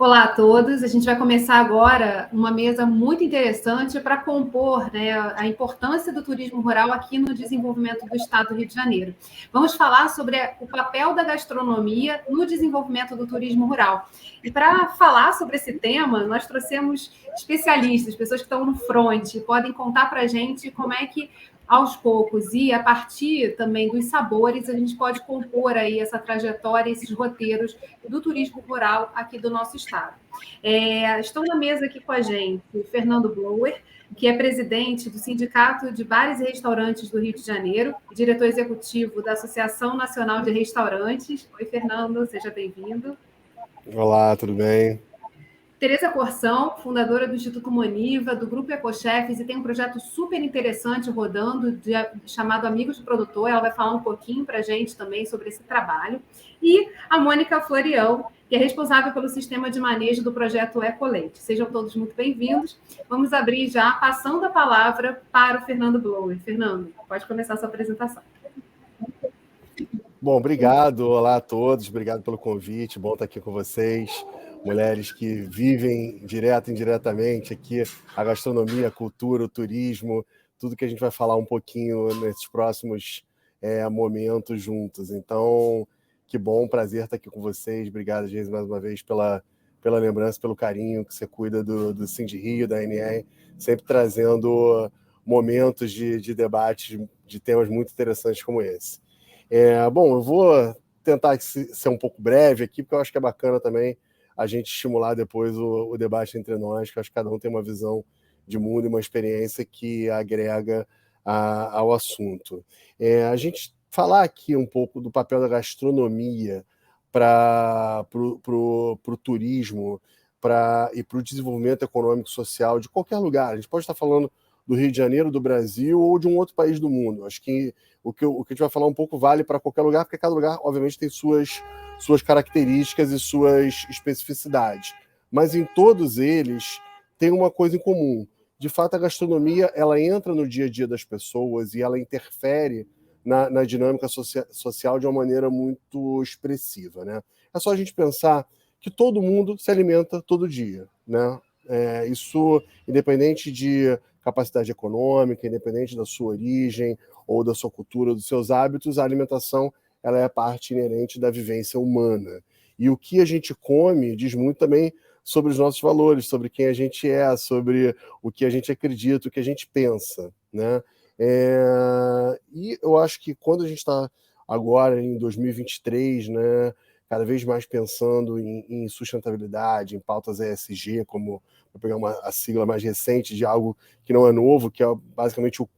Olá a todos, a gente vai começar agora uma mesa muito interessante para compor, né, a importância do turismo rural aqui no desenvolvimento do estado do Rio de Janeiro. Vamos falar sobre o papel da gastronomia no desenvolvimento do turismo rural. E para falar sobre esse tema, nós trouxemos especialistas, pessoas que estão no front, podem contar para a gente como é que aos poucos e a partir também dos sabores, a gente pode compor aí essa trajetória, esses roteiros do turismo rural aqui do nosso estado. Estão na mesa aqui com a gente o Fernando Blower, que é presidente do Sindicato de Bares e Restaurantes do Rio de Janeiro, diretor executivo da Associação Nacional de Restaurantes. Oi, Fernando, seja bem-vindo. Olá, tudo bem? Tereza Corção, fundadora do Instituto Moniva, do Grupo Ecochefes, e tem um projeto super interessante rodando, chamado Amigos do Produtor. Ela vai falar um pouquinho para a gente também sobre esse trabalho. E a Mônica Florião, que é responsável pelo sistema de manejo do projeto Ecoleite. Sejam todos muito bem-vindos. Vamos abrir já, passando a palavra para o Fernando Blower. Fernando, pode começar a sua apresentação. Bom, obrigado. Olá a todos. Obrigado pelo convite. Bom estar aqui com vocês. Mulheres que vivem direto e indiretamente aqui a gastronomia, a cultura, o turismo, tudo que a gente vai falar um pouquinho nesses próximos momentos juntos. Então, que bom, prazer estar aqui com vocês. Obrigado, Geise, mais uma vez pela lembrança, pelo carinho que você cuida do Sind Rio, da NR, sempre trazendo momentos de debate de temas muito interessantes como esse. Bom, eu vou tentar ser um pouco breve aqui, porque eu acho que é bacana também a gente estimular depois o debate entre nós, que eu acho que cada um tem uma visão de mundo e uma experiência que agrega ao assunto. A gente falar aqui um pouco do papel da gastronomia para o turismo e para o desenvolvimento econômico e social de qualquer lugar. A gente pode estar falando do Rio de Janeiro, do Brasil ou de um outro país do mundo. Acho que o que a gente vai falar um pouco vale para qualquer lugar, porque cada lugar, obviamente, tem suas características e suas especificidades. Mas em todos eles tem uma coisa em comum. De fato, a gastronomia ela entra no dia a dia das pessoas e ela interfere na dinâmica social de uma maneira muito expressiva, né? É só a gente pensar que todo mundo se alimenta todo dia, né? Isso, independente de capacidade econômica, independente da sua origem ou da sua cultura, dos seus hábitos, a alimentação ela é parte inerente da vivência humana. E o que a gente come diz muito também sobre os nossos valores, sobre quem a gente é, sobre o que a gente acredita, o que a gente pensa, né? E eu acho que quando a gente está agora em 2023, né, cada vez mais pensando em sustentabilidade, em pautas ESG, como vou pegar a sigla mais recente de algo que não é novo, que é basicamente o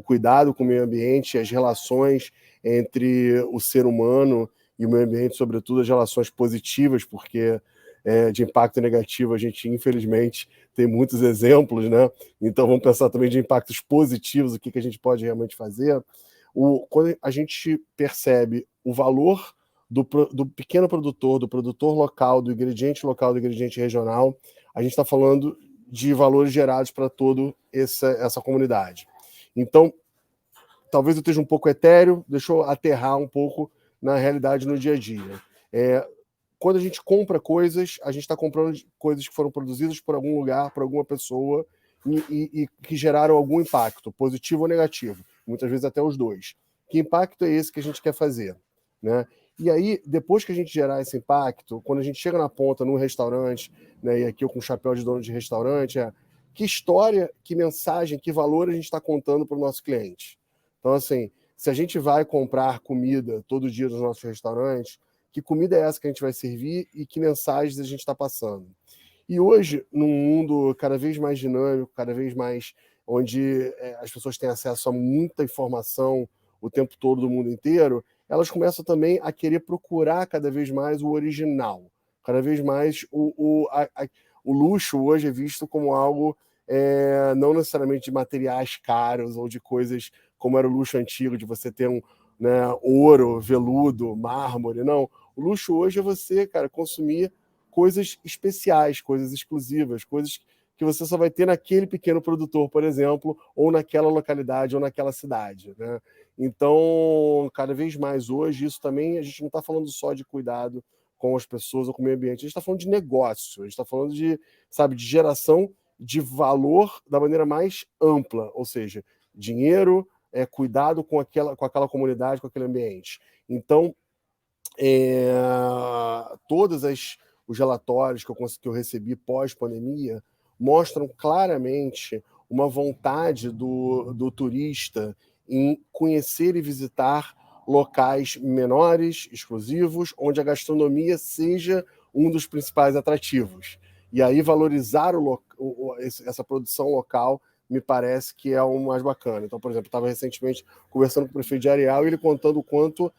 cuidado com o meio ambiente, as relações entre o ser humano e o meio ambiente, sobretudo as relações positivas, porque de impacto negativo a gente, infelizmente, tem muitos exemplos, né? Então vamos pensar também de impactos positivos, o que a gente pode realmente fazer. Quando a gente percebe o valor do pequeno produtor, do produtor local, do ingrediente regional, a gente está falando de valores gerados para toda essa comunidade. Então, talvez eu esteja um pouco etéreo, deixa eu aterrar um pouco na realidade no dia a dia. Quando a gente compra coisas, a gente está comprando coisas que foram produzidas por algum lugar, por alguma pessoa, e que geraram algum impacto, positivo ou negativo, muitas vezes até os dois. Que impacto é esse que a gente quer fazer, né? E aí, depois que a gente gerar esse impacto, quando a gente chega na ponta, num restaurante, né, e aqui eu com o chapéu de dono de restaurante, que história, que mensagem, que valor a gente está contando para o nosso cliente? Então, assim, se a gente vai comprar comida todo dia nos nossos restaurantes, que comida é essa que a gente vai servir e que mensagens a gente está passando? E hoje, num mundo cada vez mais dinâmico, cada vez mais onde as pessoas têm acesso a muita informação o tempo todo do mundo inteiro, elas começam também a querer procurar cada vez mais o original. Cada vez mais o luxo hoje é visto como algo não necessariamente de materiais caros ou de coisas como era o luxo antigo, de você ter né, ouro, veludo, mármore. Não, o luxo hoje é você, cara, consumir coisas especiais, coisas exclusivas, coisas que você só vai ter naquele pequeno produtor, por exemplo, ou naquela localidade, ou naquela cidade, né? Então, cada vez mais hoje, isso também, a gente não está falando só de cuidado com as pessoas ou com o meio ambiente. A gente está falando de negócio, a gente está falando de, sabe, de geração de valor da maneira mais ampla, ou seja, dinheiro, cuidado com aquela comunidade, com aquele ambiente. Então, todos os relatórios que eu recebi pós-pandemia mostram claramente uma vontade do turista em conhecer e visitar locais menores, exclusivos, onde a gastronomia seja um dos principais atrativos. E aí valorizar essa produção local me parece que é o mais bacana. Então, por exemplo, eu estava recentemente conversando com o prefeito de Areal e ele contando o quanto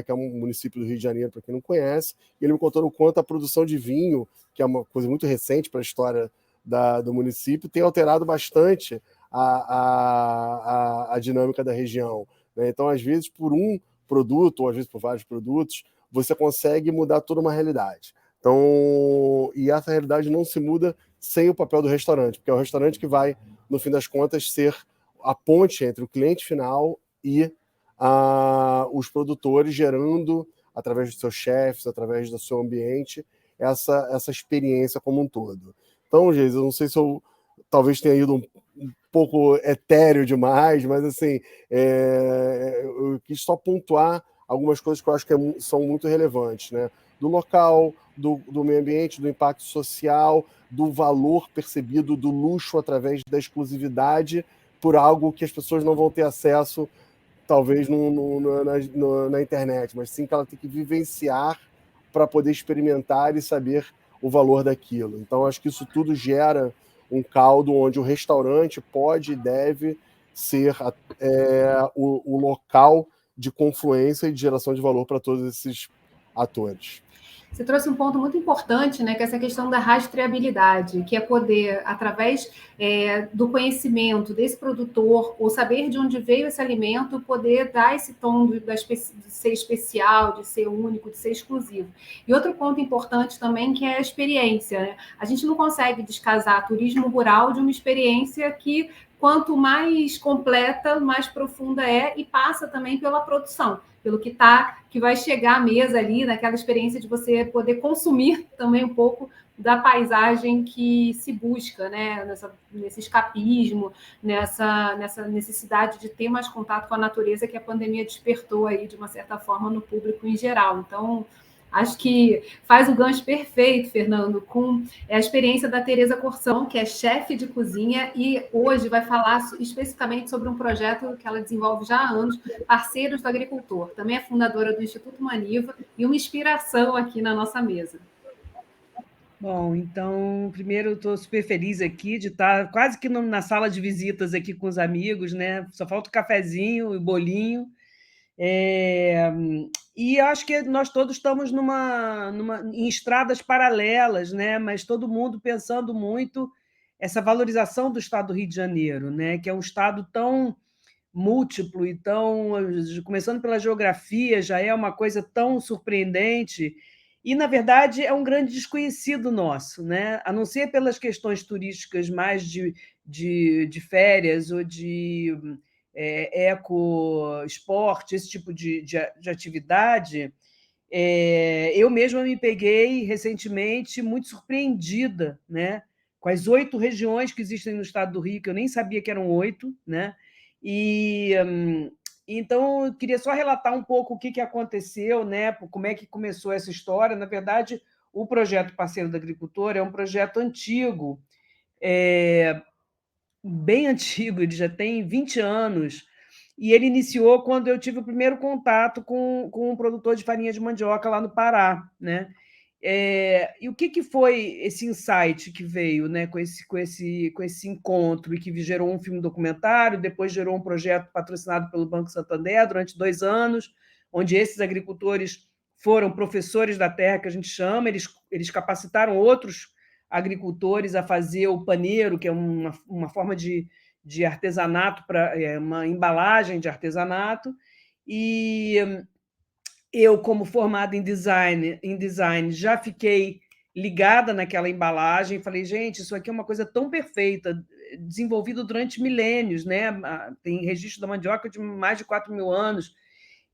que é um município do Rio de Janeiro, para quem não conhece, e ele me contando o quanto a produção de vinho, que é uma coisa muito recente para a história do município, tem alterado bastante a dinâmica da região. Né? Então, às vezes, por um produto, ou às vezes por vários produtos, você consegue mudar toda uma realidade. Então, e essa realidade não se muda sem o papel do restaurante, porque é o restaurante que vai, no fim das contas, ser a ponte entre o cliente final e os produtores, gerando, através dos seus chefes, através do seu ambiente, essa experiência como um todo. Então, Geis, eu não sei se eu talvez tenha ido um pouco etéreo demais, mas assim, eu quis só pontuar algumas coisas que eu acho que são muito relevantes, né? Do local, do meio ambiente, do impacto social, do valor percebido do luxo através da exclusividade por algo que as pessoas não vão ter acesso, talvez na internet, mas sim que ela tem que vivenciar para poder experimentar e saber o valor daquilo. Então, acho que isso tudo gera um caldo onde o restaurante pode e deve ser o local de confluência e de geração de valor para todos esses atores. Você trouxe um ponto muito importante, né, que é essa questão da rastreabilidade, que é poder, através do conhecimento desse produtor, ou saber de onde veio esse alimento, poder dar esse tom de ser especial, de ser único, de ser exclusivo. E outro ponto importante também, que é a experiência. Né? A gente não consegue descasar turismo rural de uma experiência que, quanto mais completa, mais profunda é, e passa também pela produção, pelo que vai chegar à mesa ali, naquela experiência de você poder consumir também um pouco da paisagem que se busca, né? Nesse escapismo, nessa necessidade de ter mais contato com a natureza que a pandemia despertou aí, de uma certa forma, no público em geral. Então, acho que faz o gancho perfeito, Fernando, com a experiência da Tereza Corsão, que é chefe de cozinha, e hoje vai falar especificamente sobre um projeto que ela desenvolve já há anos, Parceiros do Agricultor. Também é fundadora do Instituto Maniva e uma inspiração aqui na nossa mesa. Bom, então, primeiro, eu estou super feliz aqui de estar quase que na sala de visitas aqui com os amigos, né? Só falta o cafezinho e o bolinho. E acho que nós todos estamos em estradas paralelas, né? Mas todo mundo pensando muito essa valorização do Estado do Rio de Janeiro, né? Que é um estado tão múltiplo e tão, começando pela geografia, já é uma coisa tão surpreendente e, na verdade, é um grande desconhecido nosso, né? A não ser pelas questões turísticas mais de férias ou de ecoesporte, esse tipo de atividade. Eu mesma me peguei recentemente muito surpreendida, né, com as 8 regiões que existem no estado do Rio, que eu nem sabia que eram 8, né? E então eu queria só relatar um pouco o que aconteceu, né? Como é que começou essa história. Na verdade, o projeto Parceiro do Agricultor é um projeto antigo, bem antigo, ele já tem 20 anos, e ele iniciou quando eu tive o primeiro contato com um produtor de farinha de mandioca lá no Pará, né? E o que foi esse insight que veio, né, com esse encontro e que gerou um filme documentário, depois gerou um projeto patrocinado pelo Banco Santander durante 2 anos, onde esses agricultores foram professores da terra, que a gente chama, eles capacitaram outros agricultores a fazer o paneiro, que é uma forma de artesanato, uma embalagem de artesanato, e eu, como formada em design, já fiquei ligada naquela embalagem, falei, gente, isso aqui é uma coisa tão perfeita, desenvolvido durante milênios, né? Tem registro da mandioca de mais de 4.000 anos,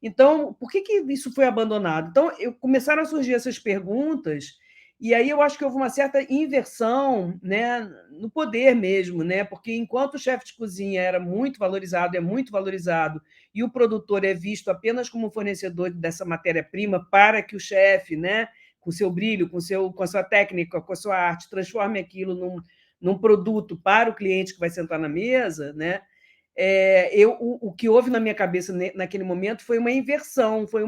Então, por que isso foi abandonado? Então, começaram a surgir essas perguntas, e aí eu acho que houve uma certa inversão, né, no poder mesmo, né, porque enquanto o chefe de cozinha era muito valorizado, é muito valorizado, e o produtor é visto apenas como fornecedor dessa matéria-prima para que o chefe, né, com seu brilho, com a sua técnica, com a sua arte, transforme aquilo num produto para o cliente que vai sentar na mesa, né? O que houve na minha cabeça naquele momento foi uma inversão, foi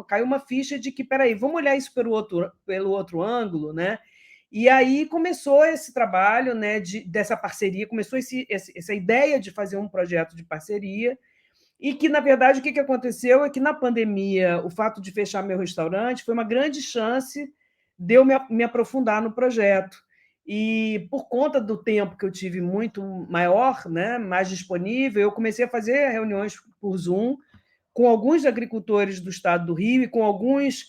caiu uma ficha de que, peraí, vamos olhar isso pelo outro ângulo, né? E aí começou esse trabalho, né, dessa parceria, começou essa ideia de fazer um projeto de parceria, e que, na verdade, o que aconteceu é que, na pandemia, o fato de fechar meu restaurante foi uma grande chance de eu me aprofundar no projeto. E, por conta do tempo que eu tive muito maior, né, mais disponível, eu comecei a fazer reuniões por Zoom com alguns agricultores do estado do Rio e com alguns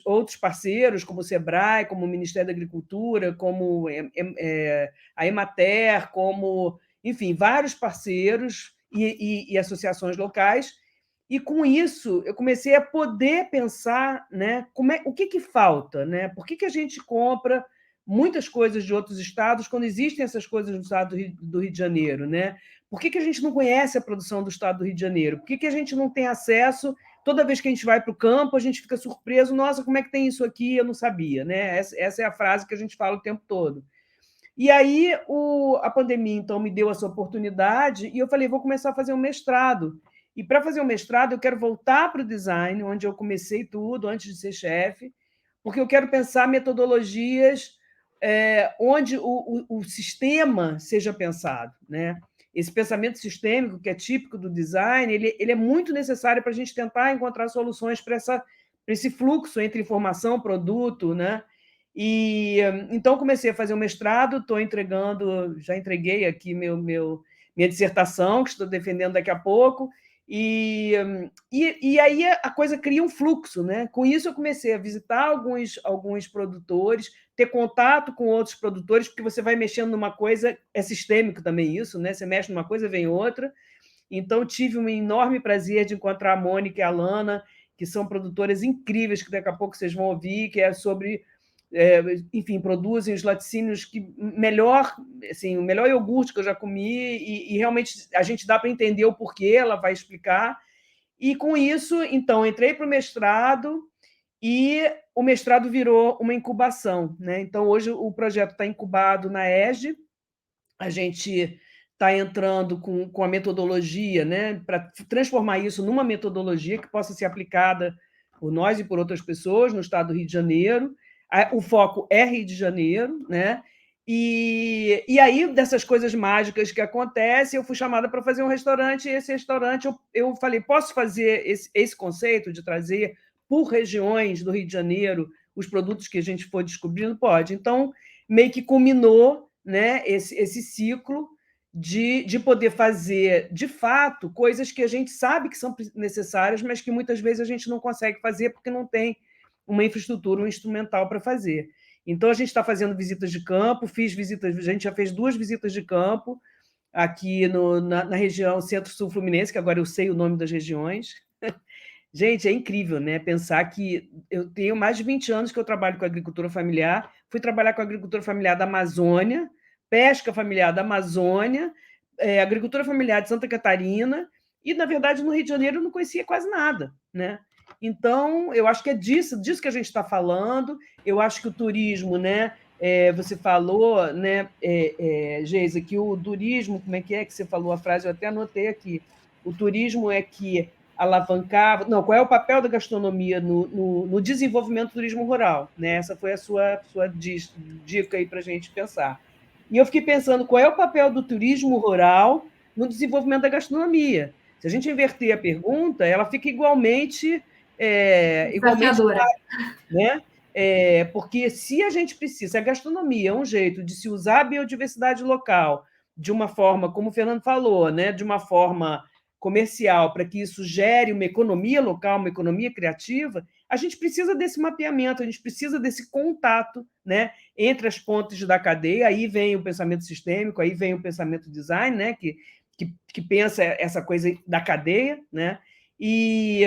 outros parceiros, como o SEBRAE, como o Ministério da Agricultura, como a Emater, como, enfim, vários parceiros e associações locais. E, com isso, eu comecei a poder pensar, né, o que falta, né? Por que a gente compra muitas coisas de outros estados quando existem essas coisas no estado do Rio de Janeiro, né? Por que a gente não conhece a produção do estado do Rio de Janeiro? Por que a gente não tem acesso? Toda vez que a gente vai para o campo, a gente fica surpreso. Nossa, como é que tem isso aqui? Eu não sabia, né? Essa é a frase que a gente fala o tempo todo. E aí a pandemia, então, me deu essa oportunidade e eu falei, vou começar a fazer um mestrado. E, para fazer um mestrado, eu quero voltar para o design, onde eu comecei tudo, antes de ser chefe, porque eu quero pensar metodologias onde o sistema seja pensado, né? Esse pensamento sistêmico, que é típico do design, ele é muito necessário para a gente tentar encontrar soluções para esse fluxo entre informação, produto, né? E então comecei a fazer o mestrado, estou entregando, já entreguei aqui minha dissertação, que estou defendendo daqui a pouco, e aí a coisa cria um fluxo, né? Com isso eu comecei a visitar alguns produtores, ter contato com outros produtores, porque você vai mexendo numa coisa, é sistêmico também isso, né? Você mexe numa coisa, vem outra. Então, tive um enorme prazer de encontrar a Mônica e a Lana, que são produtoras incríveis, que daqui a pouco vocês vão ouvir, que é sobre... enfim, produzem os laticínios que melhor, assim, o melhor iogurte que eu já comi, e realmente a gente dá para entender o porquê, ela vai explicar. E, com isso, então, entrei para o mestrado, e o mestrado virou uma incubação, né? Então, hoje o projeto está incubado na ESG, a gente está entrando com a metodologia, né, para transformar isso numa metodologia que possa ser aplicada por nós e por outras pessoas no estado do Rio de Janeiro. O foco é Rio de Janeiro, né? E aí, dessas coisas mágicas que acontecem, eu fui chamada para fazer um restaurante, e esse restaurante eu falei, posso fazer esse conceito de trazer por regiões do Rio de Janeiro os produtos que a gente for descobrindo? Pode. Então, meio que culminou, né, esse ciclo de poder fazer, de fato, coisas que a gente sabe que são necessárias, mas que muitas vezes a gente não consegue fazer porque não tem uma infraestrutura, um instrumental para fazer. Então, a gente está fazendo visitas de campo, a gente já fez 2 visitas de campo aqui na região Centro-Sul Fluminense, que agora eu sei o nome das regiões. Gente, é incrível, né? Pensar que eu tenho mais de 20 anos que eu trabalho com agricultura familiar, fui trabalhar com agricultura familiar da Amazônia, pesca familiar da Amazônia, agricultura familiar de Santa Catarina, e, na verdade, no Rio de Janeiro eu não conhecia quase nada, né? Então, eu acho que é disso que a gente está falando. Eu acho que o turismo, né? Você falou, né, Geisa, que o turismo, como é que você falou a frase? Eu até anotei aqui. O turismo é que alavancar... Não, qual é o papel da gastronomia no desenvolvimento do turismo rural? Né? Essa foi a sua dica aí para a gente pensar. E eu fiquei pensando qual é o papel do turismo rural no desenvolvimento da gastronomia. Se a gente inverter a pergunta, ela fica igualmente desafiadora, né? Porque se a gente precisa, a gastronomia é um jeito de se usar a biodiversidade local de uma forma, como o Fernando falou, né? De uma forma comercial, para que isso gere uma economia local, uma economia criativa, a gente precisa desse mapeamento, a gente precisa desse contato, né, entre as pontes da cadeia. Aí vem o pensamento sistêmico, aí vem o pensamento design, né, que pensa essa coisa da cadeia, né? E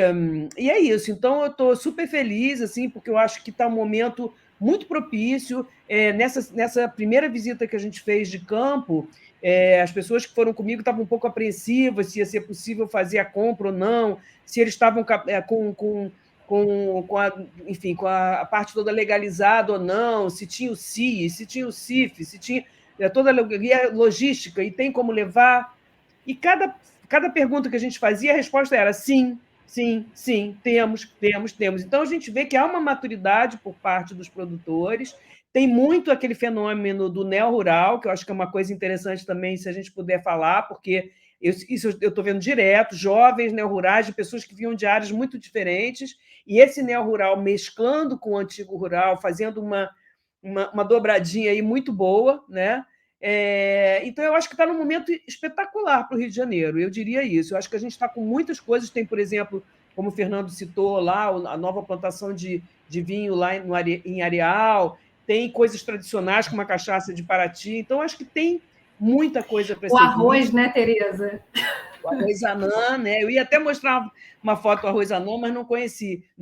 é isso. Então, eu estou super feliz, assim, porque eu acho que está um momento muito propício. Nessa primeira visita que a gente fez de campo, as pessoas que foram comigo estavam um pouco apreensivas se ia ser possível fazer a compra ou não, se eles estavam enfim, com a parte toda legalizada ou não, se tinha o CIE, se tinha o CIF, se tinha toda a logística, e tem como levar. E cada pergunta que a gente fazia, a resposta era sim, sim, sim, temos, temos, temos. Então, a gente vê que há uma maturidade por parte dos produtores, tem muito aquele fenômeno do neo-rural, que eu acho que é uma coisa interessante também, se a gente puder falar, porque isso eu estou vendo direto, jovens neo-rurais, de pessoas que vinham de áreas muito diferentes, e esse neo-rural mesclando com o antigo rural, fazendo uma dobradinha aí muito boa, né? Então, eu acho que está num momento espetacular para o Rio de Janeiro, eu diria isso. Eu acho que a gente está com muitas coisas. Tem, por exemplo, como o Fernando citou lá, a nova plantação de vinho lá em Areal, tem coisas tradicionais, como a cachaça de Paraty. Então, acho que tem muita coisa para O ser arroz, vista. né, Tereza? O arroz anã, né? Eu ia até mostrar uma foto do arroz anã, mas não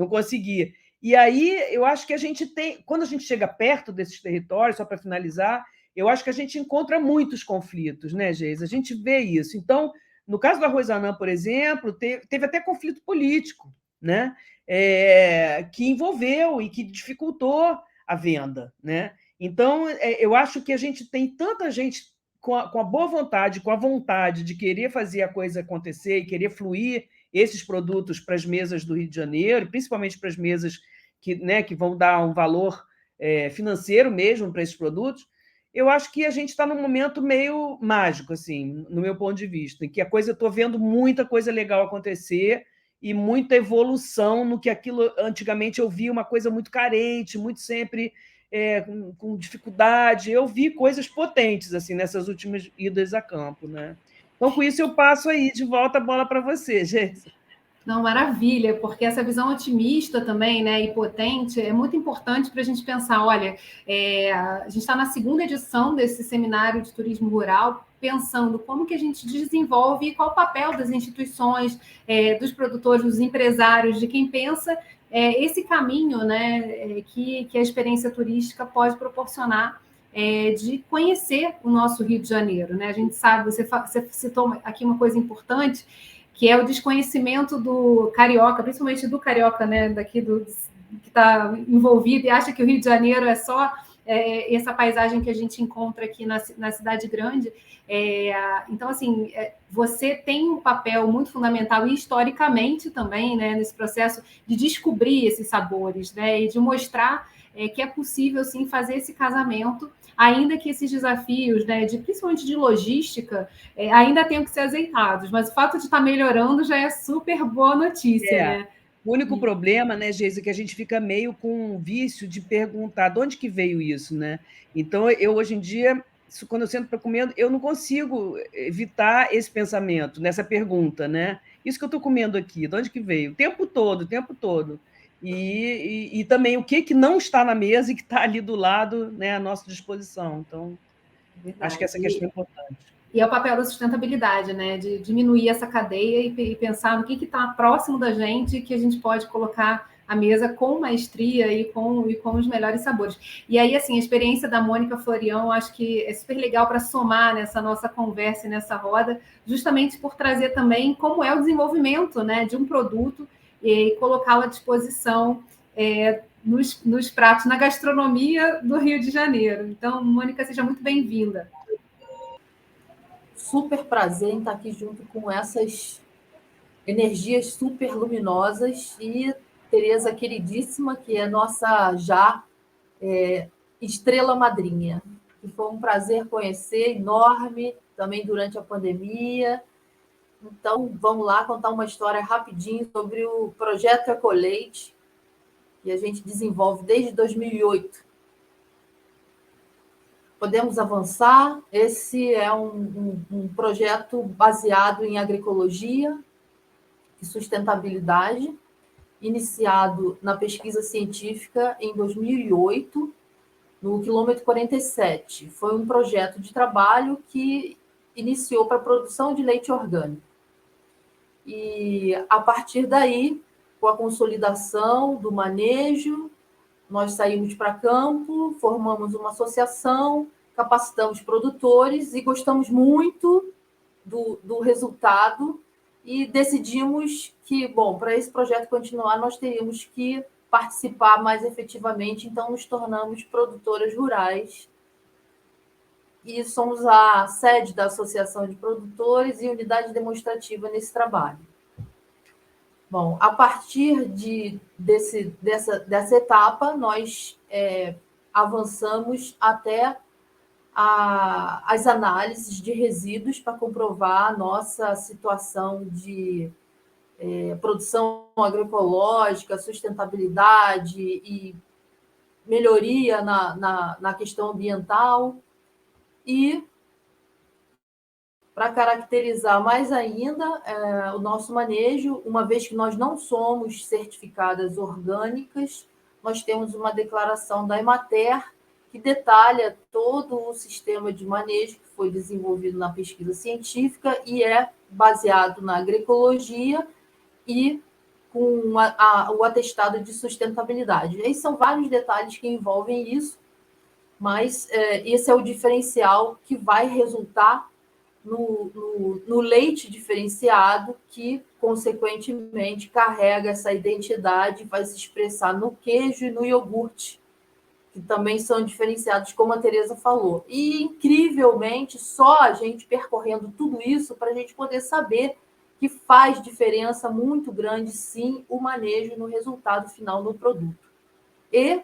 consegui. E aí, eu acho que a gente tem, quando a gente chega perto desses territórios, só para finalizar, eu acho que a gente encontra muitos conflitos, né, Geisa? A gente vê isso. Então, no caso do arroz anã, por exemplo, teve até conflito político, né? Que envolveu e que dificultou a venda, né? Então, eu acho que a gente tem tanta gente com a boa vontade, com a vontade de querer fazer a coisa acontecer e querer fluir esses produtos para as mesas do Rio de Janeiro, principalmente para as mesas que vão dar um valor financeiro mesmo para esses produtos. Eu acho que a gente está num momento meio mágico, assim, no meu ponto de vista, em que eu estou vendo muita coisa legal acontecer e muita evolução no que aquilo antigamente eu via uma coisa muito carente, muito sempre com dificuldade. Eu vi coisas potentes assim nessas últimas idas a campo, né? Então, com isso, eu passo aí de volta a bola para você, Jéssica. Não, maravilha, porque essa visão otimista também, né, e potente, é muito importante para a gente pensar. Olha, a gente está na segunda edição desse seminário de turismo rural, pensando como que a gente desenvolve e qual o papel das instituições, dos produtores, dos empresários, de quem pensa esse caminho, né, que a experiência turística pode proporcionar. De conhecer o nosso Rio de Janeiro, né? A gente sabe, você citou aqui uma coisa importante, que é o desconhecimento do carioca, principalmente do carioca, né, daqui que está envolvido e acha que o Rio de Janeiro é só essa paisagem que a gente encontra aqui na cidade grande. Então, assim, você tem um papel muito fundamental e historicamente também, né, nesse processo de descobrir esses sabores, né, e de mostrar que é possível, sim, fazer esse casamento, ainda que esses desafios, né, principalmente de logística, ainda tenham que ser azeitados, mas o fato de estar melhorando já é super boa notícia, né? O único problema, né, Geisa, é que a gente fica meio com um vício de perguntar de onde que veio isso, né? Então, eu hoje em dia, quando eu sento para comer, eu não consigo evitar esse pensamento, nessa pergunta, né? Isso que eu estou comendo aqui, de onde que veio? O tempo todo, o tempo todo. E também o que não está na mesa e que está ali do lado, né, à nossa disposição. Então, acho que essa questão é importante. E é o papel da sustentabilidade, né? De diminuir essa cadeia e pensar no que está próximo da gente, que a gente pode colocar à mesa com maestria e com os melhores sabores. E aí, assim, a experiência da Mônica Florião, acho que é super legal para somar nessa nossa conversa e nessa roda, justamente por trazer também como é o desenvolvimento, né, de um produto e colocá-lo à disposição nos pratos, na gastronomia do Rio de Janeiro. Então, Mônica, seja muito bem-vinda. Super prazer em estar aqui junto com essas energias super luminosas e Tereza queridíssima, que é nossa já estrela madrinha. E foi um prazer conhecer, enorme, também durante a pandemia. Então, vamos lá contar uma história rapidinho sobre o Projeto Ecoleite, que a gente desenvolve desde 2008. Podemos avançar. Esse é um projeto baseado em agroecologia e sustentabilidade, iniciado na pesquisa científica em 2008, no quilômetro 47. Foi um projeto de trabalho que iniciou para a produção de leite orgânico. E, a partir daí, com a consolidação do manejo, nós saímos para campo, formamos uma associação, capacitamos produtores e gostamos muito do resultado e decidimos que, bom, para esse projeto continuar, nós teríamos que participar mais efetivamente, então nos tornamos produtoras rurais e somos a sede da Associação de Produtores e unidade demonstrativa nesse trabalho. Bom, a partir dessa etapa, nós avançamos até as análises de resíduos para comprovar a nossa situação de produção agroecológica, sustentabilidade e melhoria na questão ambiental. E, para caracterizar mais ainda o nosso manejo, uma vez que nós não somos certificadas orgânicas, nós temos uma declaração da Emater que detalha todo o sistema de manejo que foi desenvolvido na pesquisa científica e é baseado na agroecologia e com o atestado de sustentabilidade. Aí são vários detalhes que envolvem isso, mas esse é o diferencial que vai resultar no leite diferenciado, que, consequentemente, carrega essa identidade e vai se expressar no queijo e no iogurte, que também são diferenciados, como a Tereza falou. E, incrivelmente, só a gente percorrendo tudo isso para a gente poder saber que faz diferença muito grande, sim, o manejo no resultado final do produto. E,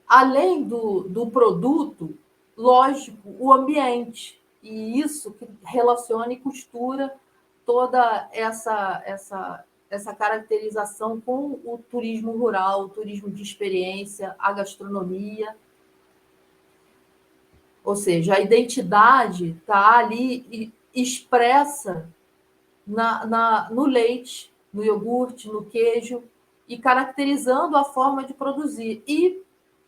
além do produto, lógico, o ambiente. E isso que relaciona e costura toda essa caracterização com o turismo rural, o turismo de experiência, a gastronomia. Ou seja, a identidade está ali expressa no leite, no iogurte, no queijo, e caracterizando a forma de produzir. E,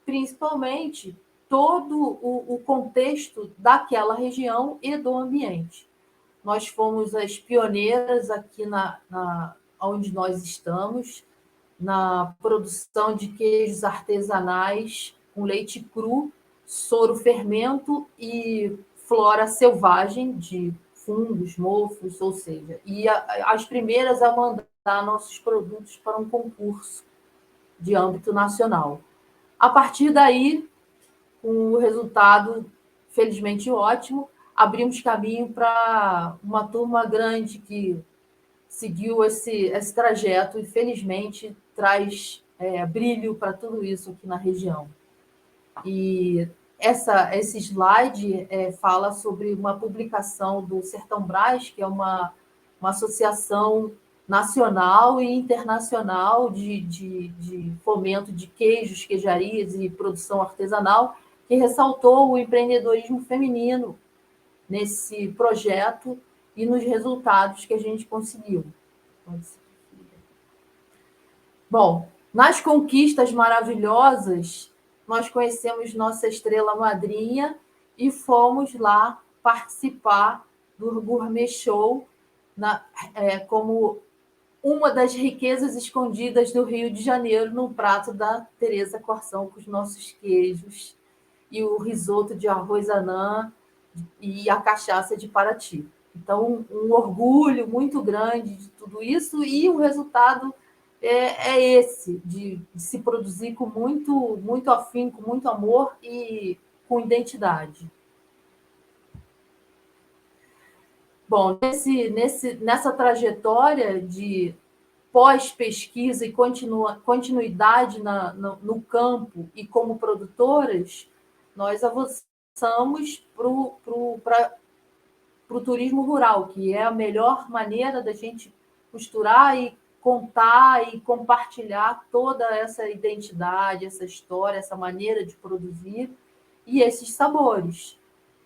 principalmente, todo o contexto daquela região e do ambiente. Nós fomos as pioneiras aqui onde nós estamos, na produção de queijos artesanais com leite cru, soro fermento e flora selvagem de fungos, mofos, ou seja, e as primeiras a mandar nossos produtos para um concurso de âmbito nacional. A partir daí, com o resultado, felizmente, ótimo, abrimos caminho para uma turma grande que seguiu esse trajeto e, felizmente, traz brilho para tudo isso aqui na região. E esse slide fala sobre uma publicação do Sertão Brás, que é uma associação nacional e internacional de fomento de queijos, queijarias e produção artesanal, que ressaltou o empreendedorismo feminino nesse projeto e nos resultados que a gente conseguiu. Bom, nas conquistas maravilhosas, nós conhecemos nossa estrela madrinha e fomos lá participar do Gourmet Show como uma das riquezas escondidas do Rio de Janeiro no prato da Tereza Corsão, com os nossos queijos e o risoto de arroz anã e a cachaça de Paraty. Então, um orgulho muito grande de tudo isso, e o resultado é esse, de se produzir com muito afinco, com muito amor e com identidade. Bom, nessa trajetória de pós-pesquisa e continuidade no campo e como produtoras, nós avançamos para o turismo rural, que é a melhor maneira da gente costurar e contar e compartilhar toda essa identidade, essa história, essa maneira de produzir e esses sabores,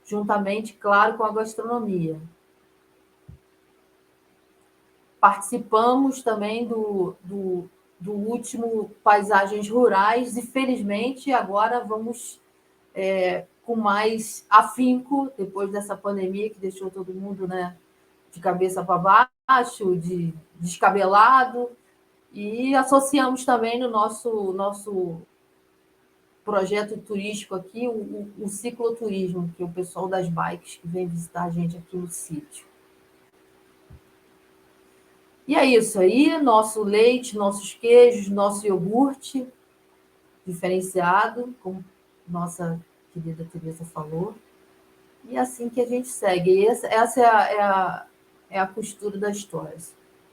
juntamente, claro, com a gastronomia. Participamos também do último Paisagens Rurais e, felizmente, agora vamos com mais afinco, depois dessa pandemia que deixou todo mundo, né, de cabeça para baixo, baixo, de descabelado, e associamos também no nosso projeto turístico aqui o cicloturismo, que é o pessoal das bikes que vem visitar a gente aqui no sítio. E é isso aí, nosso leite, nossos queijos, nosso iogurte diferenciado, como nossa querida Teresa falou. E é assim que a gente segue. E essa é a costura da história.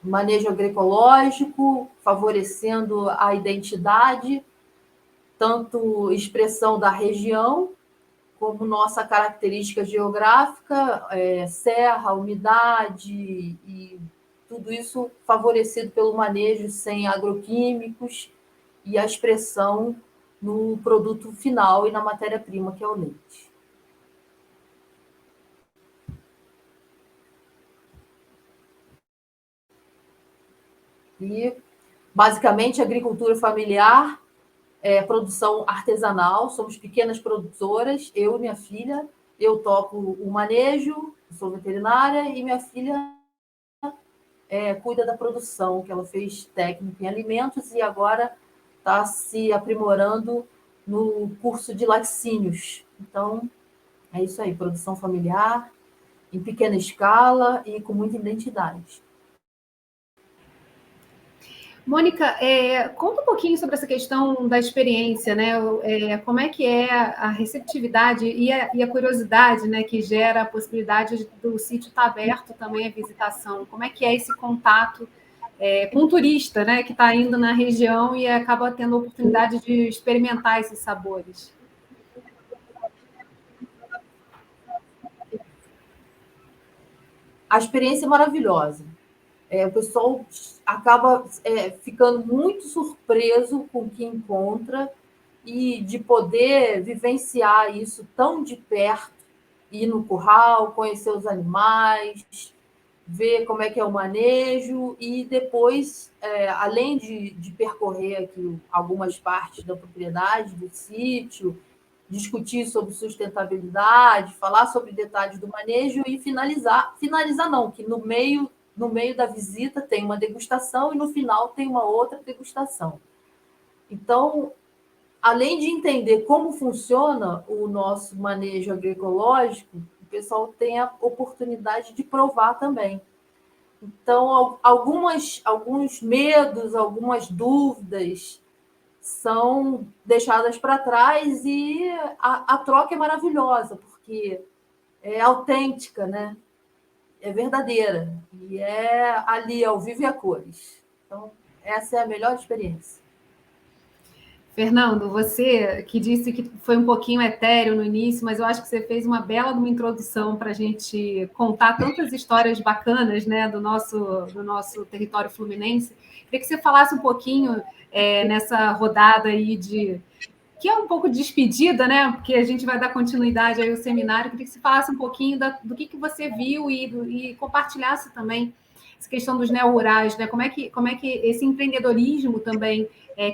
Manejo agroecológico, favorecendo a identidade, tanto expressão da região, como nossa característica geográfica, serra, umidade, e tudo isso favorecido pelo manejo sem agroquímicos e a expressão no produto final e na matéria-prima, que é o leite. E, basicamente, agricultura familiar, produção artesanal, somos pequenas produtoras, eu e minha filha, eu toco o manejo, sou veterinária, e minha filha cuida da produção, que ela fez técnico em alimentos e agora está se aprimorando no curso de laticínios. Então, é isso aí, produção familiar, em pequena escala e com muita identidade. Mônica, conta um pouquinho sobre essa questão da experiência, né? Como é que é a receptividade e a curiosidade, né, que gera a possibilidade do sítio estar aberto também à visitação? Como é que é esse contato com o turista, né, que está indo na região e acaba tendo a oportunidade de experimentar esses sabores? A experiência é maravilhosa. O pessoal acaba ficando muito surpreso com o que encontra e de poder vivenciar isso tão de perto, ir no curral, conhecer os animais, ver como é que é o manejo e depois, além de percorrer aqui algumas partes da propriedade, do sítio, discutir sobre sustentabilidade, falar sobre detalhes do manejo e finalizar não, que no meio da visita tem uma degustação e no final tem uma outra degustação. Então, além de entender como funciona o nosso manejo agroecológico, o pessoal tem a oportunidade de provar também. Então, alguns medos, algumas dúvidas são deixadas para trás e a troca é maravilhosa, porque é autêntica, né? É verdadeira. E é ali, ao vivo e a cores. Então, essa é a melhor experiência. Fernando, você que disse que foi um pouquinho etéreo no início, mas eu acho que você fez uma bela uma introdução para a gente contar tantas histórias bacanas, né, do nosso território fluminense. Queria que você falasse um pouquinho nessa rodada aí que é um pouco de despedida, né? Porque a gente vai dar continuidade aí ao seminário. Queria que você falasse um pouquinho do que você viu e compartilhasse também essa questão dos neo-rurais, né? Como é que esse empreendedorismo também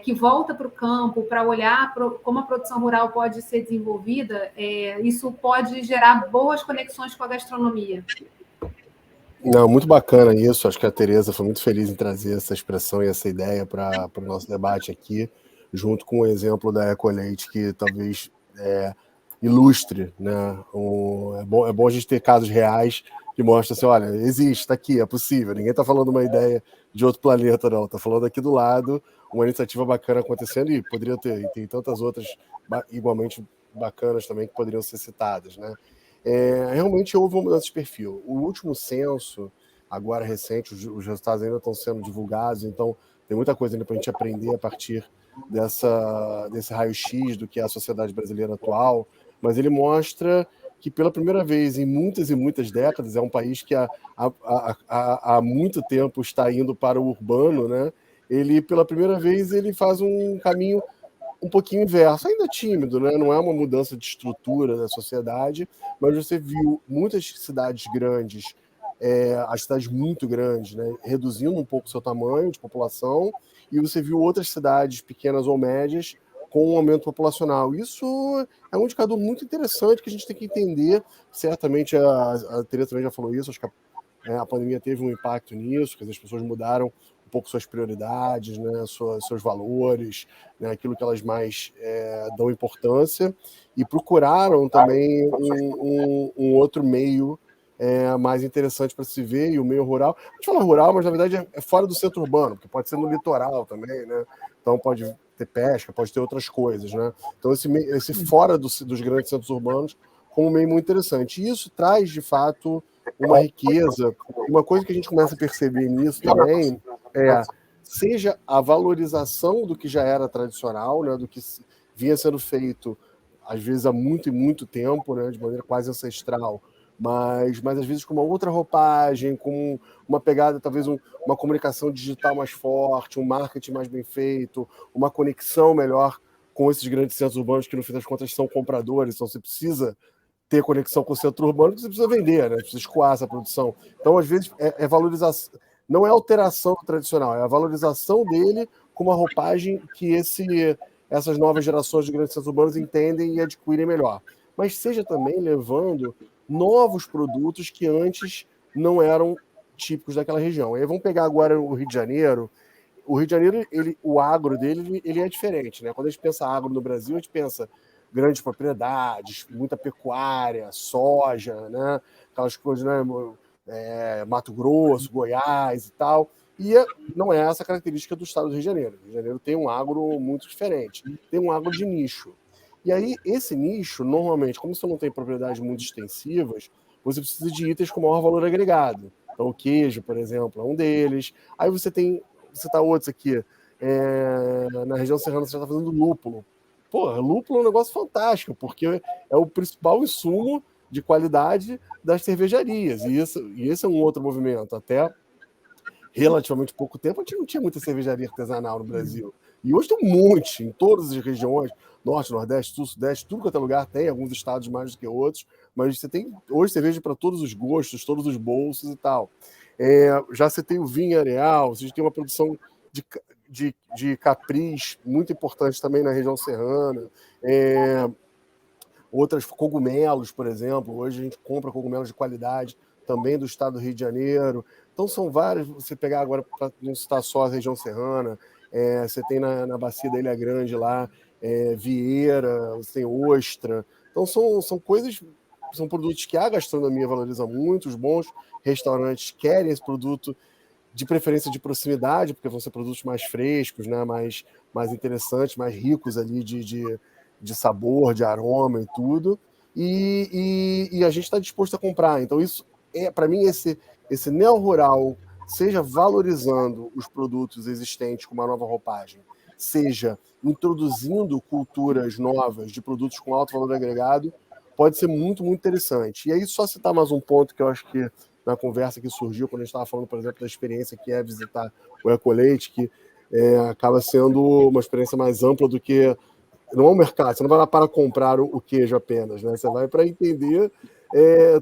que volta para o campo para olhar como a produção rural pode ser desenvolvida, isso pode gerar boas conexões com a gastronomia. Não, muito bacana isso. Acho que a Teresa foi muito feliz em trazer essa expressão e essa ideia para o nosso debate aqui, junto com o exemplo da Ecoleite, que talvez ilustre, né? É bom a gente ter casos reais que mostram assim, olha, existe, está aqui, é possível. Ninguém está falando uma ideia de outro planeta, não. Está falando aqui do lado, uma iniciativa bacana acontecendo e poderia ter, e tem tantas outras igualmente bacanas também que poderiam ser citadas, né? Realmente houve uma mudança de perfil. O último censo, agora recente, os resultados ainda estão sendo divulgados, então tem muita coisa ainda para a gente aprender a partir desse raio-x do que é a sociedade brasileira atual, mas ele mostra que pela primeira vez em muitas e muitas décadas, é um país que há muito tempo está indo para o urbano, né? Ele, pela primeira vez, ele faz um caminho um pouquinho inverso, ainda tímido, né? Não é uma mudança de estrutura da sociedade, mas você viu muitas cidades grandes, as cidades muito grandes, né? Reduzindo um pouco o seu tamanho de população, e você viu outras cidades pequenas ou médias com um aumento populacional. Isso é um indicador muito interessante que a gente tem que entender. Certamente a Teresa também já falou isso, acho que A pandemia teve um impacto nisso, quer dizer, as pessoas mudaram um pouco suas prioridades, né, seus valores, né, aquilo que elas mais dão importância, e procuraram também um outro meio mais interessante para se ver, e o meio rural. A gente fala rural, mas na verdade é fora do centro urbano, porque pode ser no litoral também, né? Então pode ter pesca, pode ter outras coisas, né? Então esse fora dos grandes centros urbanos como um meio muito interessante. E isso traz, de fato, uma riqueza. Uma coisa que a gente começa a perceber nisso também seja a valorização do que já era tradicional, né? Do que vinha sendo feito, às vezes, há muito e muito tempo, né? De maneira quase ancestral, mas às vezes com uma outra roupagem, com uma pegada, talvez uma comunicação digital mais forte, um marketing mais bem feito, uma conexão melhor com esses grandes centros urbanos que, no fim das contas, são compradores. Então, você precisa ter conexão com o centro urbano, porque você precisa vender, né? Você precisa escoar essa produção. Então, às vezes, é valorização, não é alteração tradicional, é a valorização dele com uma roupagem que essas novas gerações de grandes centros urbanos entendem e adquirem melhor. Mas seja também levando novos produtos que antes não eram típicos daquela região. E aí vamos pegar agora o Rio de Janeiro. O Rio de Janeiro, o agro dele ele é diferente, né? Quando a gente pensa agro no Brasil, a gente pensa grandes propriedades, muita pecuária, soja, né? Aquelas coisas, né? Mato Grosso, Goiás e tal. E não é essa a característica do estado do Rio de Janeiro. O Rio de Janeiro tem um agro muito diferente, tem um agro de nicho. E aí, esse nicho, normalmente, como você não tem propriedades muito extensivas, você precisa de itens com maior valor agregado. Então, o queijo, por exemplo, é um deles. Aí você tá outros aqui, na região serrana, você já está fazendo lúpulo. Pô, lúpulo é um negócio fantástico, porque é o principal insumo de qualidade das cervejarias. E esse é um outro movimento. Até relativamente pouco tempo, a gente não tinha muita cervejaria artesanal no Brasil. E hoje tem um monte, em todas as regiões, Norte, Nordeste, Sul, Sudeste, tudo quanto é lugar tem, alguns estados mais do que outros, mas você tem hoje cerveja para todos os gostos, todos os bolsos e tal. Já você tem o vinho areal, você tem uma produção de capris muito importante também na região serrana. Outras cogumelos, por exemplo, hoje a gente compra cogumelos de qualidade também do estado do Rio de Janeiro. Então são vários, você pegar agora, para não citar só a região serrana, você tem na bacia da Ilha Grande lá, vieira, você tem ostra. Então são coisas, são produtos que a gastronomia valoriza muito, os bons restaurantes querem esse produto, de preferência de proximidade, porque vão ser produtos mais frescos, né, mais interessantes, mais ricos ali de sabor, de aroma e tudo, e a gente está disposto a comprar. Então isso para mim, esse neo-rural, seja valorizando os produtos existentes com uma nova roupagem, seja introduzindo culturas novas de produtos com alto valor agregado, pode ser muito, muito interessante. E aí, só citar mais um ponto que eu acho que na conversa que surgiu, quando a gente estava falando, por exemplo, da experiência que é visitar o Ecoleite, que acaba sendo uma experiência mais ampla do que... Não é um mercado, você não vai lá para comprar o queijo apenas, né? Você vai para entender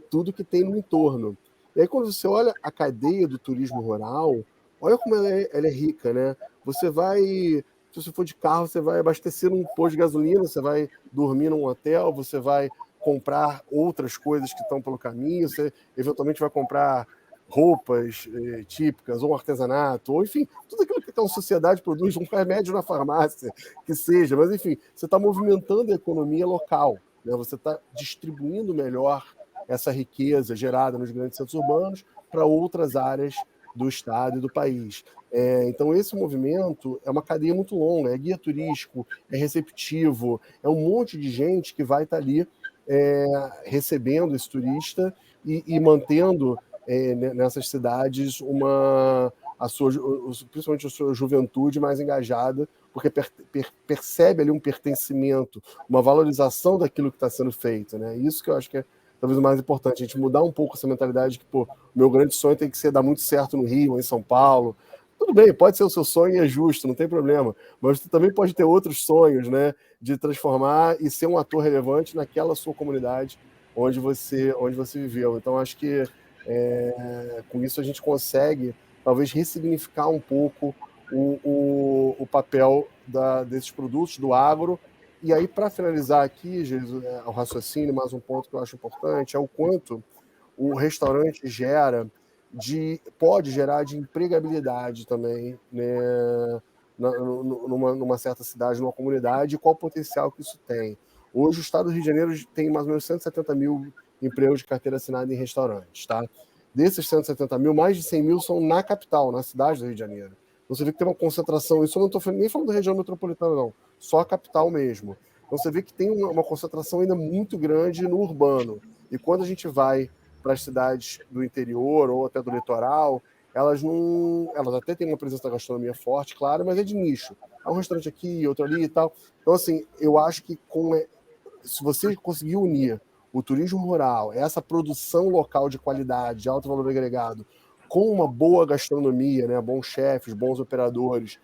tudo que tem no entorno. E aí, quando você olha a cadeia do turismo rural, olha como ela é rica, né? Você vai, se você for de carro, você vai abastecer num posto de gasolina, você vai dormir num hotel, você vai comprar outras coisas que estão pelo caminho, você eventualmente vai comprar roupas típicas, ou um artesanato, ou enfim, tudo aquilo que a sociedade produz, um remédio na farmácia, que seja, mas enfim, você está movimentando a economia local, né? Você está distribuindo melhor essa riqueza gerada nos grandes centros urbanos para outras áreas do estado e do país. Então, esse movimento é uma cadeia muito longa, é guia turístico, é receptivo, é um monte de gente que vai estar ali recebendo esse turista e mantendo nessas cidades principalmente a sua juventude mais engajada, porque percebe ali um pertencimento, uma valorização daquilo que está sendo feito, né? Isso que eu acho que é talvez o mais importante, a gente mudar um pouco essa mentalidade de que, pô, meu grande sonho tem que ser dar muito certo no Rio ou em São Paulo. Tudo bem, pode ser o seu sonho e é justo, não tem problema, mas você também pode ter outros sonhos, né, de transformar e ser um ator relevante naquela sua comunidade onde você viveu. Então, acho que com isso a gente consegue, talvez, ressignificar um pouco o papel desses produtos, do agro. E aí, para finalizar aqui, Jesus, o raciocínio, mais um ponto que eu acho importante, é o quanto o restaurante gera pode gerar de empregabilidade também, né, numa certa cidade, numa comunidade, e qual o potencial que isso tem. Hoje o estado do Rio de Janeiro tem mais ou menos 170 mil empregos de carteira assinada em restaurantes. Tá? Desses 170 mil, mais de 100 mil são na capital, na cidade do Rio de Janeiro. Então você vê que tem uma concentração, isso eu não estou nem falando da região metropolitana, não, só a capital mesmo. Então você vê que tem uma concentração ainda muito grande no urbano. E quando a gente vai para as cidades do interior ou até do litoral, elas até têm uma presença da gastronomia forte, claro, mas é de nicho. É um restaurante aqui, outro ali e tal. Então, assim, eu acho que se você conseguir unir o turismo rural, essa produção local de qualidade, de alto valor agregado, com uma boa gastronomia, né, bons chefes, bons operadores,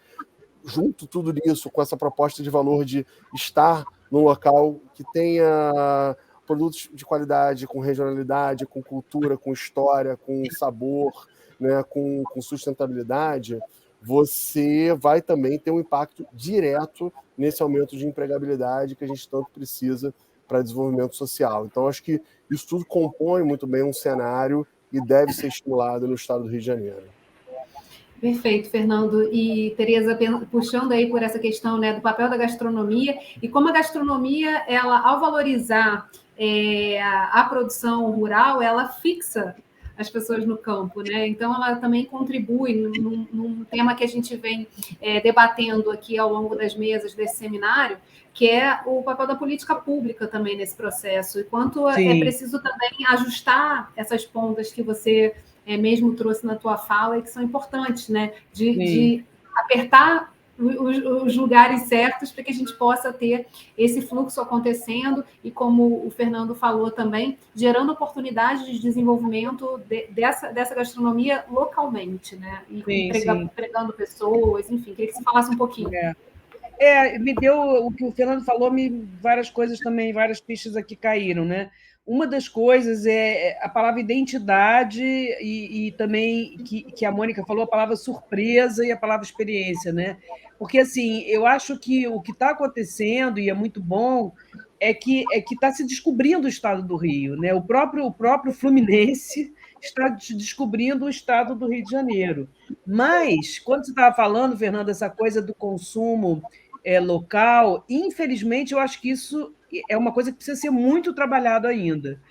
junto tudo isso com essa proposta de valor de estar num local que tenha produtos de qualidade, com regionalidade, com cultura, com história, com sabor, né, com sustentabilidade, você vai também ter um impacto direto nesse aumento de empregabilidade que a gente tanto precisa para desenvolvimento social. Então, acho que isso tudo compõe muito bem um cenário e deve ser estimulado no estado do Rio de Janeiro. Perfeito, Fernando. E Tereza, puxando aí por essa questão, né, do papel da gastronomia e como a gastronomia, ela, ao valorizar a produção rural, ela fixa as pessoas no campo, né? Então, ela também contribui num tema que a gente vem debatendo aqui ao longo das mesas desse seminário, que é o papel da política pública também nesse processo, e quanto é preciso também ajustar essas pontas que você mesmo trouxe na tua fala e que são importantes, né? De apertar os lugares certos para que a gente possa ter esse fluxo acontecendo e, como o Fernando falou também, gerando oportunidades de desenvolvimento dessa gastronomia localmente, né? E empregando pessoas, enfim, queria que você falasse um pouquinho. Me deu o que o Fernando falou, várias coisas também, várias pistas aqui caíram, né? Uma das coisas é a palavra identidade e também que a Mônica falou, a palavra surpresa e a palavra experiência, né? Porque, assim, eu acho que o que está acontecendo, e é muito bom, é que está se descobrindo o estado do Rio, né? O próprio Fluminense está descobrindo o estado do Rio de Janeiro. Mas, quando você estava falando, Fernando, essa coisa do consumo local, infelizmente, eu acho que isso é uma coisa que precisa ser muito trabalhado ainda.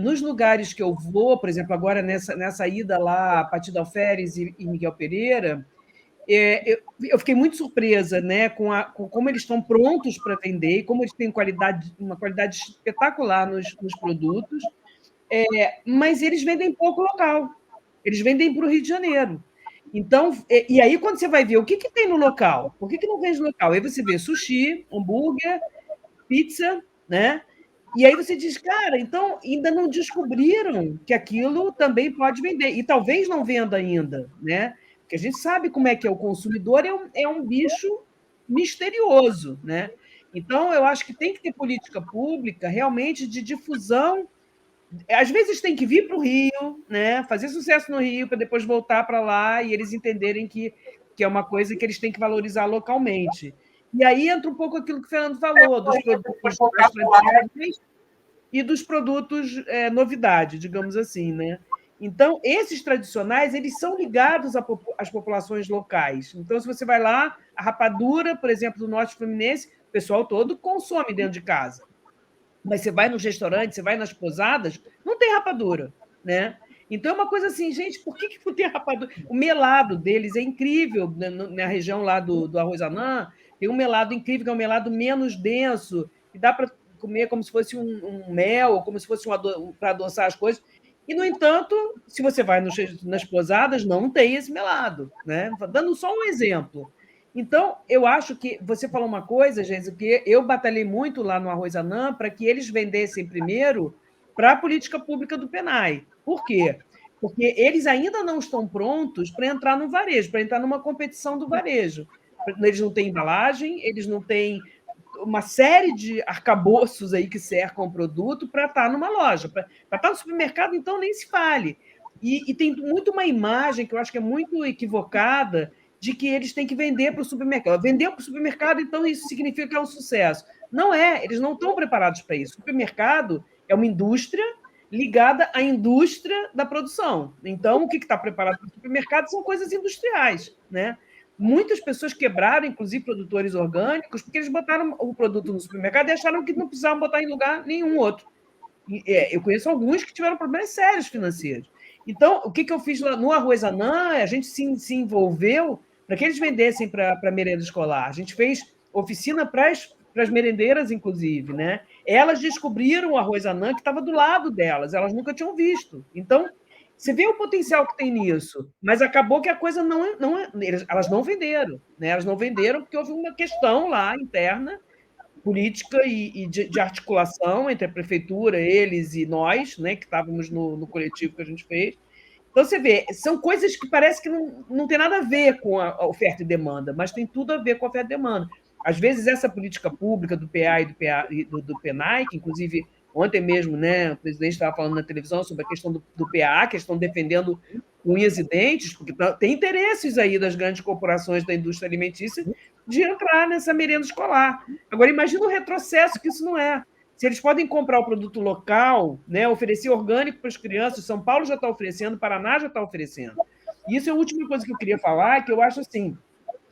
Nos lugares que eu vou, por exemplo, agora nessa ida lá a Patida Alferes e Miguel Pereira, eu fiquei muito surpresa, né, com como eles estão prontos para vender, como eles têm uma qualidade espetacular nos produtos, mas eles vendem pouco local, eles vendem para o Rio de Janeiro. Então, e aí, quando você vai ver o que tem no local, por que não vende no local? Aí você vê sushi, hambúrguer, pizza, né? E aí você diz, cara, então ainda não descobriram que aquilo também pode vender. E talvez não venda ainda, né? Porque a gente sabe como é que é o consumidor, é um bicho misterioso, né? Então, eu acho que tem que ter política pública realmente de difusão. Às vezes tem que vir para o Rio, né? Fazer sucesso no Rio para depois voltar para lá e eles entenderem que é uma coisa que eles têm que valorizar localmente. E aí entra um pouco aquilo que o Fernando falou, dos produtos mais tradicionais e dos produtos novidade, digamos assim, né? Então, esses tradicionais, eles são ligados às populações locais. Então, se você vai lá, a rapadura, por exemplo, do Norte Fluminense, o pessoal todo consome dentro de casa. Mas você vai nos restaurantes, você vai nas pousadas, não tem rapadura, né? Então é uma coisa assim, gente, por que não tem rapadura? O melado deles é incrível, na região lá do Arroz Anã, tem um melado incrível, que é um melado menos denso, que dá para comer como se fosse um mel, como se fosse para adoçar as coisas. E, no entanto, se você vai nas pousadas, não tem esse melado, né? Dando só um exemplo. Então, eu acho que você falou uma coisa, gente, que eu batalhei muito lá no Arroz Anã para que eles vendessem primeiro para a política pública do PENAI. Por quê? Porque eles ainda não estão prontos para entrar no varejo, para entrar numa competição do varejo. Eles não têm embalagem, eles não têm uma série de arcabouços aí que cercam o produto para estar numa loja. Para estar no supermercado, então, nem se fale. E tem muito uma imagem que eu acho que é muito equivocada de que eles têm que vender para o supermercado. Vender para o supermercado, então, isso significa que é um sucesso. Não é, eles não estão preparados para isso. O supermercado é uma indústria ligada à indústria da produção. Então, o que está preparado para o supermercado são coisas industriais, né? Muitas pessoas quebraram, inclusive produtores orgânicos, porque eles botaram o produto no supermercado e acharam que não precisavam botar em lugar nenhum outro. Eu conheço alguns que tiveram problemas sérios financeiros. Então, o que eu fiz lá no Arroz Anã? A gente se envolveu para que eles vendessem para a merenda escolar. A gente fez oficina para as merendeiras, inclusive, né? Elas descobriram o Arroz Anã que estava do lado delas, elas nunca tinham visto. Então, você vê o potencial que tem nisso, mas acabou que a coisa elas não venderam, né? Elas não venderam porque houve uma questão lá interna, política e de articulação entre a prefeitura, eles e nós, né, que estávamos no coletivo que a gente fez. Então, você vê, são coisas que parece que não tem nada a ver com a oferta e demanda, mas tem tudo a ver com a oferta e demanda. Às vezes, essa política pública do PA e do PENAI, que, inclusive, ontem mesmo, né, o presidente estava falando na televisão sobre a questão do PA, que estão defendendo unhas e dentes, porque tem interesses aí das grandes corporações da indústria alimentícia de entrar nessa merenda escolar. Agora, imagina o retrocesso que isso não é. Se eles podem comprar o produto local, né, oferecer orgânico para as crianças, São Paulo já está oferecendo, Paraná já está oferecendo. E isso é a última coisa que eu queria falar, que eu acho assim,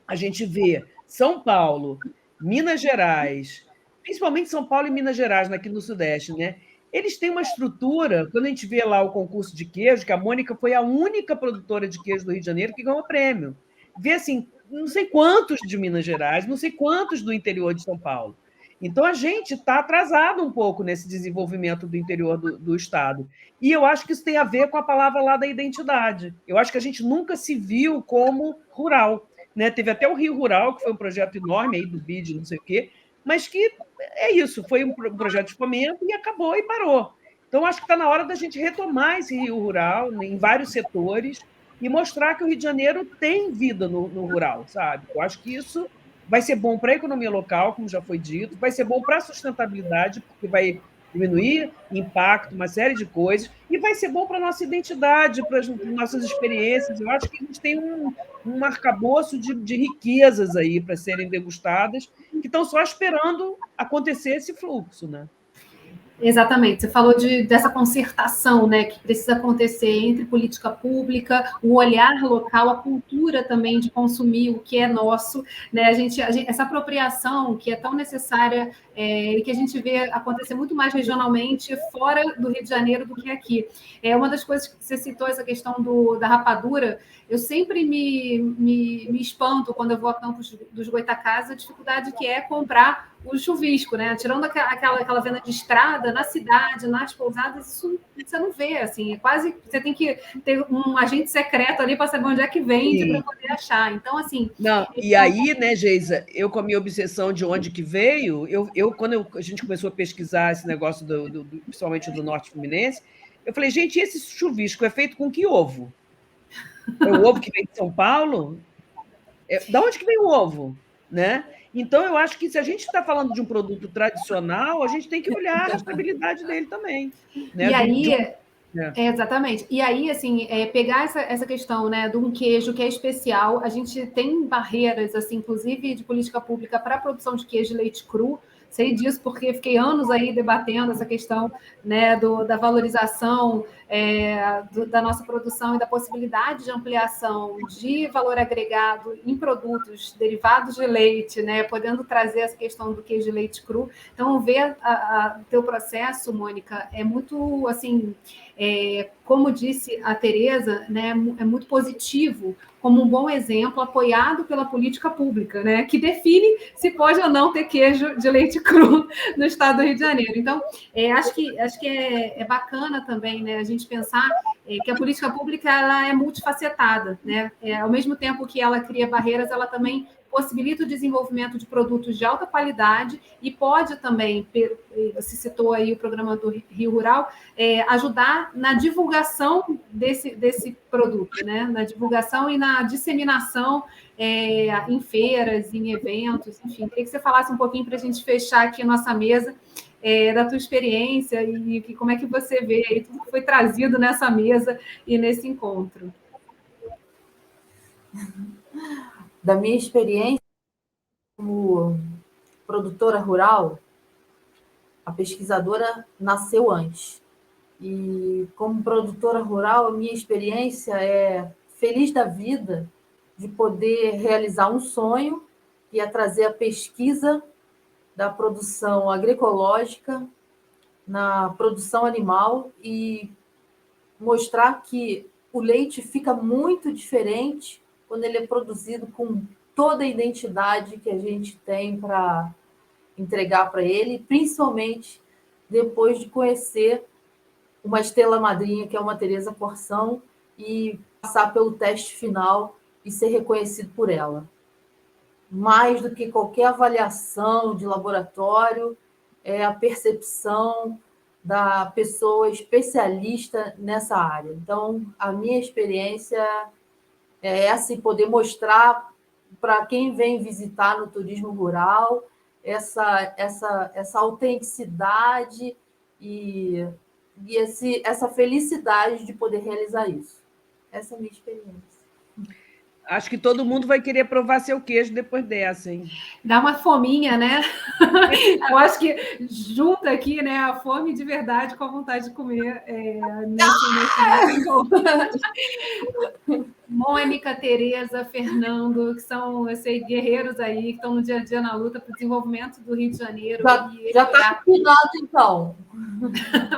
a gente vê São Paulo, Minas Gerais, principalmente São Paulo e Minas Gerais, aqui no Sudeste, né? Eles têm uma estrutura, quando a gente vê lá o concurso de queijo, que a Mônica foi a única produtora de queijo do Rio de Janeiro que ganhou prêmio. Vê assim, não sei quantos de Minas Gerais, não sei quantos do interior de São Paulo. Então, a gente está atrasado um pouco nesse desenvolvimento do interior do Estado. E eu acho que isso tem a ver com a palavra lá da identidade. Eu acho que a gente nunca se viu como rural, né? Teve até o Rio Rural, que foi um projeto enorme aí do BID, não sei o quê, mas que é isso, foi um projeto de fomento e acabou e parou. Então, acho que está na hora da gente retomar esse Rio Rural, né, em vários setores e mostrar que o Rio de Janeiro tem vida no rural, sabe? Eu acho que isso vai ser bom para a economia local, como já foi dito, vai ser bom para a sustentabilidade, porque vai diminuir impacto, uma série de coisas, e vai ser bom para a nossa identidade, para as nossas experiências. Eu acho que a gente tem um arcabouço de riquezas aí para serem degustadas, que estão só esperando acontecer esse fluxo, né? Exatamente, você falou dessa concertação, né, que precisa acontecer entre política pública, o olhar local, a cultura também de consumir o que é nosso, né, essa apropriação que é tão necessária e que a gente vê acontecer muito mais regionalmente fora do Rio de Janeiro do que aqui. Uma das coisas que você citou, essa questão da rapadura, eu sempre me espanto quando eu vou a Campos dos Goytacazes, a dificuldade que é comprar o chuvisco, né? Tirando aquela venda de estrada, na cidade, nas pousadas, isso você não vê, assim, é quase, você tem que ter um agente secreto ali para saber onde é que vende para poder achar. Então, assim... Não, e aí, né, Geisa, eu com a minha obsessão de onde que veio, quando a gente começou a pesquisar esse negócio, principalmente do Norte Fluminense, eu falei, gente, esse chuvisco é feito com que ovo? É o ovo que vem de São Paulo? Da onde que vem o ovo? Né? Então, eu acho que se a gente está falando de um produto tradicional, a gente tem que olhar a estabilidade dele também. Né? E aí... exatamente. E aí, assim, pegar essa questão, né, de um queijo que é especial, a gente tem barreiras, assim, inclusive de política pública para a produção de queijo e leite cru. Sei disso porque fiquei anos aí debatendo essa questão, né, da valorização da nossa produção e da possibilidade de ampliação de valor agregado em produtos derivados de leite, né, podendo trazer essa questão do queijo e leite cru. Então, ver o teu processo, Mônica, é muito, assim, como disse a Tereza, né, é muito positivo, como um bom exemplo, apoiado pela política pública, né, que define se pode ou não ter queijo de leite cru no estado do Rio de Janeiro. Então, acho que é bacana também, né, a gente pensar que a política pública ela é multifacetada, né? Ao mesmo tempo que ela cria barreiras, ela também possibilita o desenvolvimento de produtos de alta qualidade e pode também, você citou aí o programa do Rio Rural, ajudar na divulgação desse produto, né? Na divulgação e na disseminação em feiras, em eventos, enfim. Queria que você falasse um pouquinho para a gente fechar aqui a nossa mesa, da tua experiência e como é que você vê aí tudo que foi trazido nessa mesa e nesse encontro. Da minha experiência como produtora rural, a pesquisadora nasceu antes. E como produtora rural, a minha experiência é feliz da vida de poder realizar um sonho, que é trazer a pesquisa da produção agroecológica na produção animal e mostrar que o leite fica muito diferente quando ele é produzido com toda a identidade que a gente tem para entregar para ele, principalmente depois de conhecer uma estrela madrinha, que é uma Teresa Porção, e passar pelo teste final e ser reconhecido por ela. Mais do que qualquer avaliação de laboratório, é a percepção da pessoa especialista nessa área. Então, a minha experiência é essa, e poder mostrar para quem vem visitar no turismo rural essa autenticidade e essa felicidade de poder realizar isso. Essa é a minha experiência. Acho que todo mundo vai querer provar seu queijo depois dessa, hein? Dá uma fominha, né? Eu acho que junta aqui, né, a fome de verdade com a vontade de comer nesse Mônica, Teresa, Fernando, que são, eu sei, guerreiros aí, que estão no dia a dia na luta para o desenvolvimento do Rio de Janeiro. Já está combinado, então.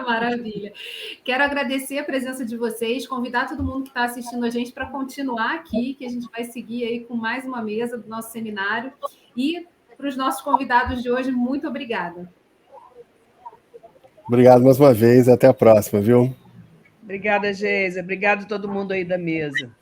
Maravilha. Quero agradecer a presença de vocês, convidar todo mundo que está assistindo a gente para continuar aqui, que a gente vai seguir aí com mais uma mesa do nosso seminário. E para os nossos convidados de hoje, muito obrigada. Obrigado mais uma vez, até a próxima, viu? Obrigada, Geisa. Obrigado a todo mundo aí da mesa.